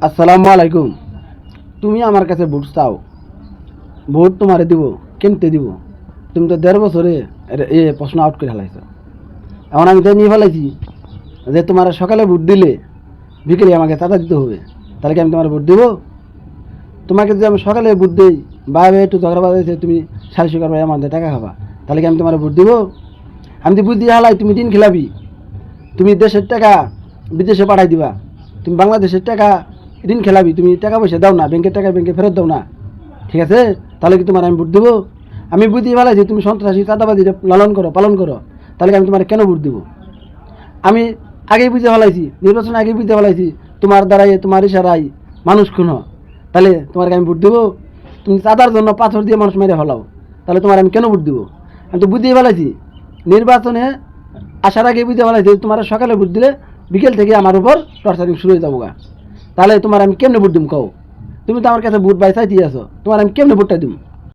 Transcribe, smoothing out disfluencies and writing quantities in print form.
আসসালামু আলাইকুম। তুমি আমার কাছে ভোট চাও, ভোট তোমারে দিব, কেমতে দিব? তুমি তো 1.5 বছরে প্রশ্ন আউট করে ফেলাইছো। এখন আমি তো নিয়ে ফেলাইছি যে তোমার সকালে ভোট দিলে বিকেলে আমাকে চাঁদা দিতে হবে। তাহলে কি আমি তোমার ভোট দেবো? তোমাকে যদি আমি সকালে ভোট দিই, বাইরে একটু ঝগড়া বাজাইছে, তুমি সারি সুগার ভাই আমাদের টাকা খাবা, তাহলে কি আমি তোমার ভোট দেবো? আমি তো বুদ্ধি হালাই, তুমি দিন খেলাবি। তুমি দেশের টাকা বিদেশে পাঠাই দিবা, তুমি বাংলাদেশের টাকা ঋণ খেলাবি, তুমি টাকা পয়সা দাও না, ব্যাংকের টাকা ব্যাংকে ফেরত দাও না, ঠিক আছে? তাহলে কি তোমার আমি ভোট দেবো? আমি বুঝিয়ে ফেলাইছি তুমি সন্ত্রাসী চাঁদাবাদী লালন করো পালন করো, তাহলে কি আমি তোমার কেন ভোট দেবো? আমি আগেই বুঝে ফেলাইছি, নির্বাচন আগেই বুঝতে ফেলাইছি তোমার দ্বারাই তোমার ইশারাই মানুষ খুন হয়। তাহলে তোমাকে আমি ভোট দেবো? তুমি চাঁদার জন্য পাথর দিয়ে মানুষ মেরে ফেলাও, তাহলে তোমার আমি কেন ভোট দেবো? আমি তো বুঝিয়ে ফেলাইছি নির্বাচনে আসার আগে বুঝতে ফেলাইছি তোমার সকালে ভোট দিলে বিকেল থেকে আমার উপর টর্চারিং শুরু হয়ে যাবো গা। তাহলে তোমার আমি কেমনে ভোট দিব কও? তুমি তো আমার কাছে ভোট বাই চাইতে আছো, তোমার আমি কেমনে ভোটটা দিব?